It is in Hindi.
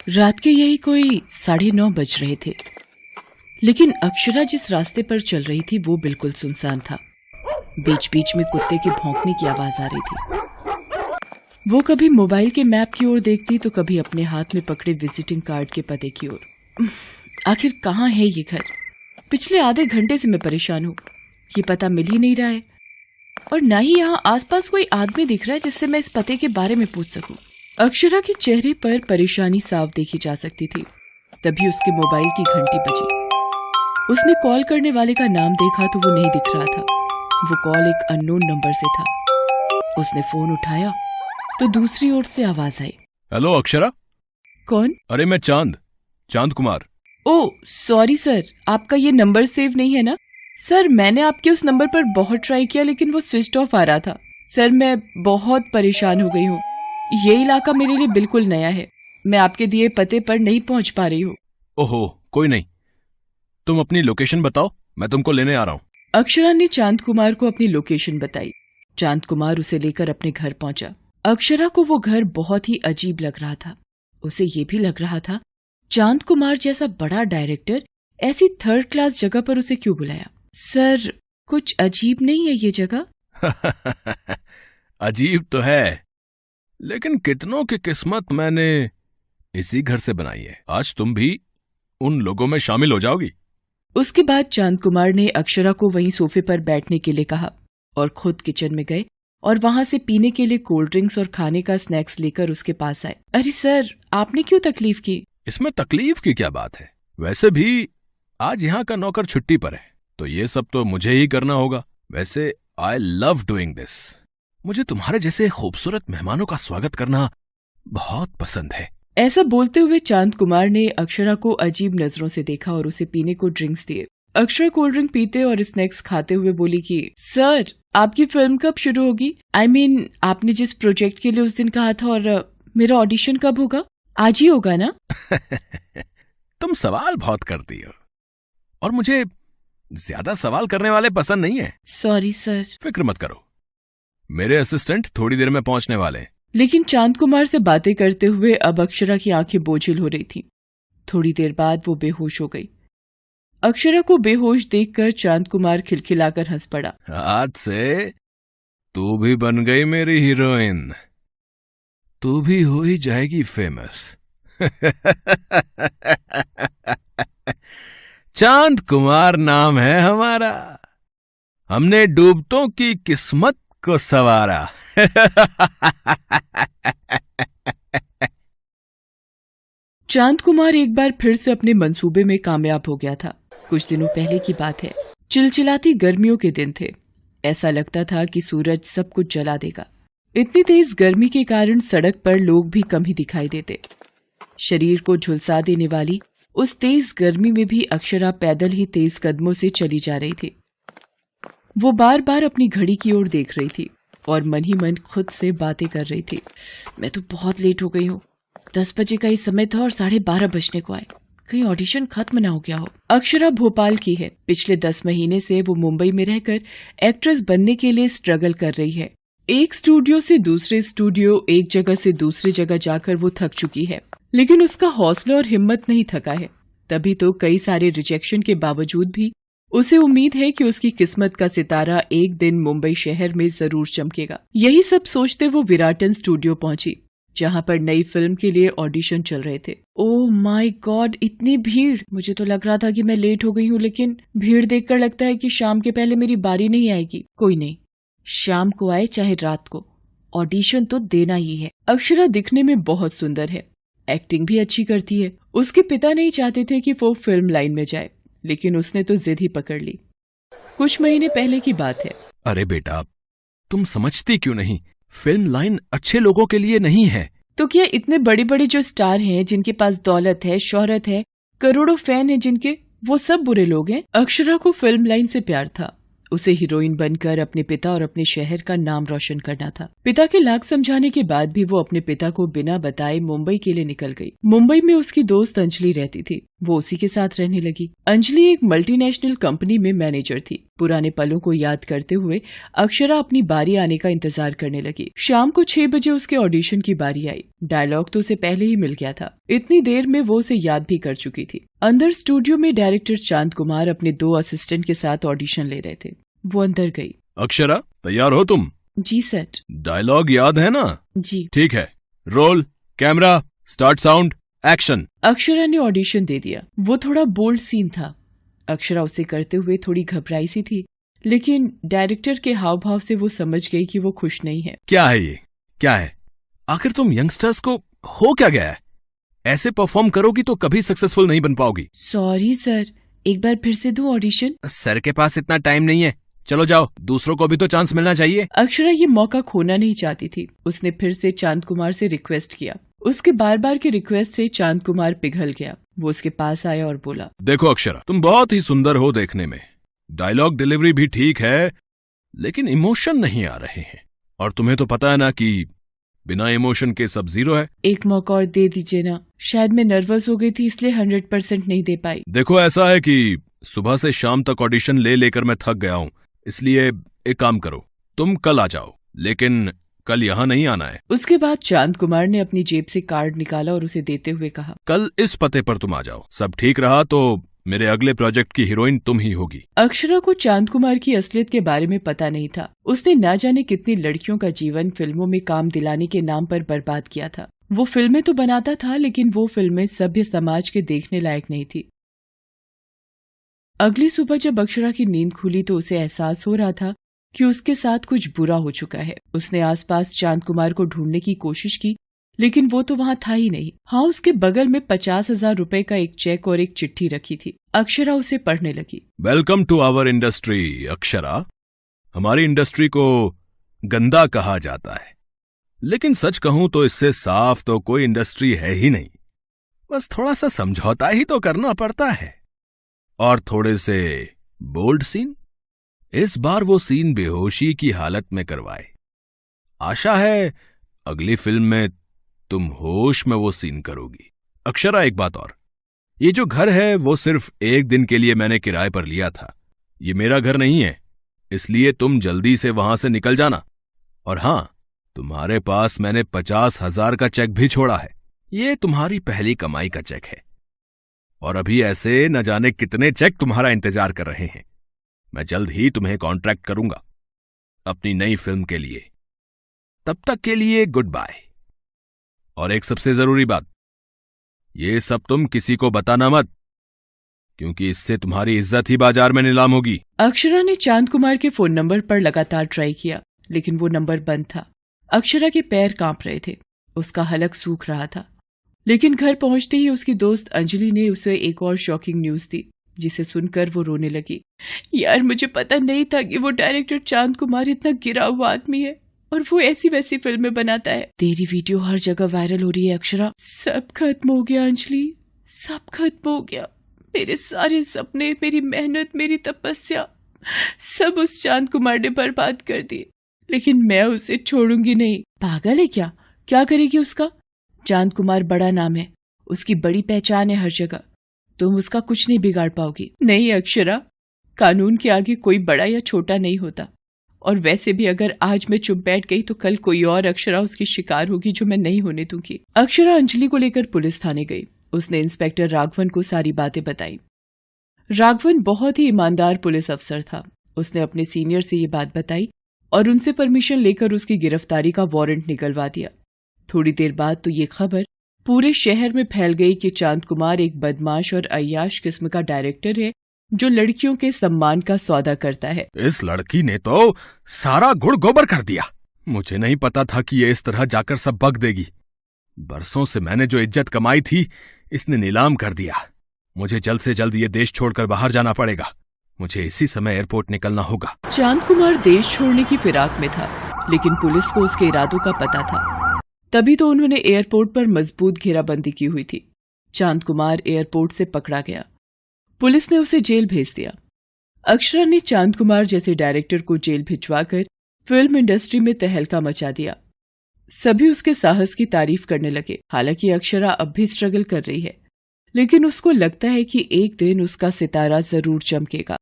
रात के यही कोई 9:30 बज रहे थे, लेकिन अक्षरा जिस रास्ते पर चल रही थी वो बिल्कुल सुनसान था। बीच बीच में कुत्ते के भौंकने की आवाज आ रही थी। वो कभी मोबाइल के मैप की ओर देखती तो कभी अपने हाथ में पकड़े विजिटिंग कार्ड के पते की ओर। आखिर कहाँ है ये घर? पिछले आधे घंटे से मैं परेशान हूँ, ये पता मिल ही नहीं रहा है और ना ही यहाँ आसपास कोई आदमी दिख रहा है जिससे मैं इस पते के बारे में पूछ सकूं। अक्षरा के चेहरे पर परेशानी साफ देखी जा सकती थी। तभी उसके मोबाइल की घंटी बजी। उसने कॉल करने वाले का नाम देखा तो वो नहीं दिख रहा था। वो कॉल एक अननोन नंबर से था। उसने फोन उठाया तो दूसरी ओर से आवाज आई। हेलो अक्षरा। कौन? अरे मैं चांद कुमार। ओह सॉरी सर, आपका ये नंबर सेव नहीं है ना? सर मैंने आपके उस नंबर पर बहुत ट्राई किया लेकिन वो स्विच ऑफ आ रहा था। सर मैं बहुत परेशान हो गई हूँ। ये इलाका मेरे लिए बिल्कुल नया है। मैं आपके दिए पते पर नहीं पहुंच पा रही हूँ। ओहो कोई नहीं, तुम अपनी लोकेशन बताओ, मैं तुमको लेने आ रहा हूँ। अक्षरा ने चांद कुमार को अपनी लोकेशन बताई। चांद कुमार उसे लेकर अपने घर पहुंचा। अक्षरा को वो घर बहुत ही अजीब लग रहा था। उसे ये भी लग रहा था चांद कुमार जैसा बड़ा डायरेक्टर ऐसी थर्ड क्लास जगह पर उसे क्यों बुलाया। सर कुछ अजीब नहीं है ये जगह? अजीब तो है, लेकिन कितनों की किस्मत मैंने इसी घर से बनाई है। आज तुम भी उन लोगों में शामिल हो जाओगी। उसके बाद चांद कुमार ने अक्षरा को वहीं सोफे पर बैठने के लिए कहा और खुद किचन में गए और वहां से पीने के लिए कोल्ड ड्रिंक्स और खाने का स्नैक्स लेकर उसके पास आए। अरे सर आपने क्यों तकलीफ की? इसमें तकलीफ की क्या बात है? वैसे भी आज यहाँ का नौकर छुट्टी पर है तो ये सब तो मुझे ही करना होगा। वैसे आई लव डूइंग दिस। मुझे तुम्हारे जैसे खूबसूरत मेहमानों का स्वागत करना बहुत पसंद है। ऐसा बोलते हुए चांद कुमार ने अक्षरा को अजीब नजरों से देखा और उसे पीने को ड्रिंक्स दिए। अक्षरा कोल्ड ड्रिंक पीते और स्नैक्स खाते हुए बोली कि सर आपकी फिल्म कब शुरू होगी? I mean, आपने जिस प्रोजेक्ट के लिए उस दिन कहा था, और मेरा ऑडिशन कब होगा? आज ही होगा ना? तुम सवाल बहुत करती हो और मुझे ज्यादा सवाल करने वाले पसंद नहीं है। Sorry sir. फिक्र मत करो, मेरे असिस्टेंट थोड़ी देर में पहुंचने वाले हैं। लेकिन चांद कुमार से बातें करते हुए अब अक्षरा की आंखें बोझिल हो रही थीं। थोड़ी देर बाद वो बेहोश हो गई। अक्षरा को बेहोश देखकर चांद कुमार खिलखिलाकर हंस पड़ा। आज से तू भी बन गई मेरी हीरोइन, तू भी हो ही जाएगी फेमस। चांद कुमार नाम है हमारा, हमने डूबतों की किस्मत को संवारा। चांद कुमार एक बार फिर से अपने मंसूबे में कामयाब हो गया था। कुछ दिनों पहले की बात है। चिलचिलाती गर्मियों के दिन थे। ऐसा लगता था कि सूरज सब कुछ जला देगा। इतनी तेज गर्मी के कारण सड़क पर लोग भी कम ही दिखाई देते। शरीर को झुलसा देने वाली उस तेज गर्मी में भी अक्षरा पैदल ही तेज कदमों से चली जा रही थी। वो बार बार अपनी घड़ी की ओर देख रही थी और मन ही मन खुद से बातें कर रही थी। मैं तो बहुत लेट हो गई हूँ। 10 बजे का ही समय था और 12:30 बजने को आए। कहीं ऑडिशन खत्म ना हो गया हो। अक्षरा भोपाल की है। पिछले 10 महीने से वो मुंबई में रहकर एक्ट्रेस बनने के लिए स्ट्रगल कर रही है। एक स्टूडियो से दूसरे स्टूडियो, एक जगह से दूसरी जगह जाकर वो थक चुकी है, लेकिन उसका हौसला और हिम्मत नहीं थका है। तभी तो कई सारे रिजेक्शन के बावजूद भी उसे उम्मीद है कि उसकी किस्मत का सितारा एक दिन मुंबई शहर में जरूर चमकेगा। यही सब सोचते वो विराटन स्टूडियो पहुंची, जहां पर नई फिल्म के लिए ऑडिशन चल रहे थे। ओह माय गॉड, इतनी भीड़! मुझे तो लग रहा था कि मैं लेट हो गई हूँ, लेकिन भीड़ देखकर लगता है कि शाम के पहले मेरी बारी नहीं आएगी। कोई नहीं, शाम को आए चाहे रात को, ऑडिशन तो देना ही है। अक्षरा दिखने में बहुत सुंदर है, एक्टिंग भी अच्छी करती है। उसके पिता नहीं चाहते थे कि वो फिल्म लाइन में जाए, लेकिन उसने तो जिद ही पकड़ ली। कुछ महीने पहले की बात है। अरे बेटा, तुम समझती क्यों नहीं? फिल्म लाइन अच्छे लोगों के लिए नहीं है। तो क्या इतने बड़े बड़े जो स्टार हैं, जिनके पास दौलत है, शोहरत है, करोड़ों फैन हैं जिनके, वो सब बुरे लोग हैं? अक्षरा को फिल्म लाइन से प्यार था। उसे हीरोइन बनकर अपने पिता और अपने शहर का नाम रोशन करना था। पिता के लाख समझाने के बाद भी वो अपने पिता को बिना बताए मुंबई के लिए निकल गई। मुंबई में उसकी दोस्त अंजलि रहती थी। वो उसी के साथ रहने लगी। अंजलि एक मल्टीनेशनल कंपनी में मैनेजर थी। पुराने पलों को याद करते हुए अक्षरा अपनी बारी आने का इंतजार करने लगी। शाम को 6 बजे उसके ऑडिशन की बारी आई। डायलॉग तो उसे पहले ही मिल गया था। इतनी देर में वो उसे याद भी कर चुकी थी। अंदर स्टूडियो में डायरेक्टर चांद कुमार अपने 2 असिस्टेंट के साथ ऑडिशन ले रहे थे। वो अंदर गई। अक्षरा, तैयार हो तुम? जी सर। डायलॉग याद है ना? जी। ठीक है, roll, camera, start, sound, action. Akshara ने ऑडिशन दे दिया। वो थोड़ा बोल्ड सीन था। अक्षरा उसे करते हुए थोड़ी घबराई सी थी, लेकिन डायरेक्टर के हाव भाव से वो समझ गई कि वो खुश नहीं है। क्या है ये? क्या है? आखिर तुम यंगस्टर्स को हो क्या गया है? ऐसे परफॉर्म करोगी तो कभी सक्सेसफुल नहीं बन पाओगी। सॉरी सर, एक बार फिर से दूं ऑडिशन? सर के पास इतना टाइम नहीं है, चलो जाओ, दूसरों को भी तो चांस मिलना चाहिए। अक्षरा ये मौका खोना नहीं चाहती थी। उसने फिर से चांद कुमार से रिक्वेस्ट किया। उसके बार बार के रिक्वेस्ट से चांद कुमार पिघल गया। वो उसके पास आया और बोला, देखो अक्षरा, तुम बहुत ही सुंदर हो देखने में, डायलॉग डिलीवरी भी ठीक है, लेकिन इमोशन नहीं आ रहे हैं। और तुम्हें तो पता है ना कि बिना इमोशन के सब जीरो है। एक मौका और दे दीजिए ना। शायद मैं नर्वस हो गई थी इसलिए 100% नहीं दे पाई। देखो, ऐसा है कि सुबह से शाम तक ऑडिशन ले लेकर मैं थक गया हूँ, इसलिए एक काम करो, तुम कल आ जाओ, लेकिन कल यहाँ नहीं आना है। उसके बाद चांद कुमार ने अपनी जेब से कार्ड निकाला और उसे देते हुए कहा, कल इस पते पर तुम आ जाओ। सब ठीक रहा तो मेरे अगले प्रोजेक्ट की हीरोइन तुम ही होगी। अक्षरा को चांद कुमार की असलियत के बारे में पता नहीं था। उसने ना जाने कितनी लड़कियों का जीवन फिल्मों में काम दिलाने के नाम पर बर्बाद किया था। वो फिल्में तो बनाता था, लेकिन वो फिल्में सभ्य समाज के देखने लायक नहीं थी। अगली सुबह जब अक्षरा की नींद खुली तो उसे एहसास हो रहा था कि उसके साथ कुछ बुरा हो चुका है। उसने आसपास चांद कुमार को ढूंढने की कोशिश की, लेकिन वो तो वहाँ था ही नहीं। हाँ, उसके बगल में 50,000 रुपए का एक चेक और एक चिट्ठी रखी थी। अक्षरा उसे पढ़ने लगी। Welcome to our industry Akshara. हमारी इंडस्ट्री को गंदा कहा जाता है, लेकिन सच कहूं तो इससे साफ तो कोई इंडस्ट्री है ही नहीं। बस थोड़ा सा समझौता ही तो करना पड़ता है, और थोड़े से बोल्ड सीन। इस बार वो सीन बेहोशी की हालत में करवाए। आशा है अगली फिल्म में तुम होश में वो सीन करोगी। अक्षरा, एक बात और, ये जो घर है वो सिर्फ एक दिन के लिए मैंने किराए पर लिया था। ये मेरा घर नहीं है, इसलिए तुम जल्दी से वहां से निकल जाना। और हां, तुम्हारे पास मैंने 50,000 का चेक भी छोड़ा है। ये तुम्हारी पहली कमाई का चेक है, और अभी ऐसे न जाने कितने चेक तुम्हारा इंतजार कर रहे हैं। मैं जल्द ही तुम्हें कॉन्ट्रैक्ट करूंगा अपनी नई फिल्म के लिए। तब तक के लिए गुड बाय। और एक सबसे जरूरी बात, ये सब तुम किसी को बताना मत, क्योंकि इससे तुम्हारी इज्जत ही बाजार में नीलाम होगी। अक्षरा ने चांद कुमार के फोन नंबर पर लगातार ट्राई किया, लेकिन वो नंबर बंद था। अक्षरा के पैर कांप रहे थे, उसका हलक सूख रहा था। लेकिन घर पहुंचते ही उसकी दोस्त अंजलि ने उसे एक और शॉकिंग न्यूज दी, जिसे सुनकर वो रोने लगी। यार, मुझे पता नहीं था कि वो डायरेक्टर चांद कुमार इतना गिरा हुआ आदमी है और वो ऐसी वैसी फिल्में बनाता है। तेरी वीडियो हर जगह वायरल हो रही है अक्षरा। सब खत्म हो गया अंजलि, सब खत्म हो गया। मेरे सारे सपने, मेरी मेहनत, मेरी तपस्या, सब उस चांद कुमार ने बर्बाद कर दिए। लेकिन मैं उसे छोड़ूंगी नहीं। पागल है क्या? क्या करेगी उसका? चांद कुमार बड़ा नाम है, उसकी बड़ी पहचान है हर जगह। तुम उसका कुछ नहीं बिगाड़ पाओगी। नहीं अक्षरा, कानून के आगे कोई बड़ा या छोटा नहीं होता। और वैसे भी अगर आज मैं चुप बैठ गई तो कल कोई और अक्षरा उसकी शिकार होगी, जो मैं नहीं होने दूंगी। अक्षरा अंजलि को लेकर पुलिस थाने गई। उसने इंस्पेक्टर राघवन को सारी बातें बताई। राघवन बहुत ही ईमानदार पुलिस अफसर था। उसने अपने सीनियर से ये बात बताई और उनसे परमिशन लेकर उसकी गिरफ्तारी का वारंट निकलवा दिया। थोड़ी देर बाद तो ये खबर पूरे शहर में फैल गई कि चांद कुमार एक बदमाश और अय्याश किस्म का डायरेक्टर है, जो लड़कियों के सम्मान का सौदा करता है। इस लड़की ने तो सारा गुड़ गोबर कर दिया। मुझे नहीं पता था कि ये इस तरह जाकर सब बक देगी। बरसों से मैंने जो इज्जत कमाई थी, इसने नीलाम कर दिया। मुझे जल्द से जल्द ये देश छोड़कर बाहर जाना पड़ेगा। मुझे इसी समय एयरपोर्ट निकलना होगा। चांद कुमार देश छोड़ने की फिराक में था, लेकिन पुलिस को उसके इरादों का पता था। तभी तो उन्होंने एयरपोर्ट पर मजबूत घेराबंदी की हुई थी। चांद कुमार एयरपोर्ट से पकड़ा गया। पुलिस ने उसे जेल भेज दिया। अक्षरा ने चांद कुमार जैसे डायरेक्टर को जेल भिजवाकर फिल्म इंडस्ट्री में तहलका मचा दिया। सभी उसके साहस की तारीफ करने लगे। हालांकि अक्षरा अब भी स्ट्रगल कर रही है, लेकिन उसको लगता है कि एक दिन उसका सितारा जरूर चमकेगा।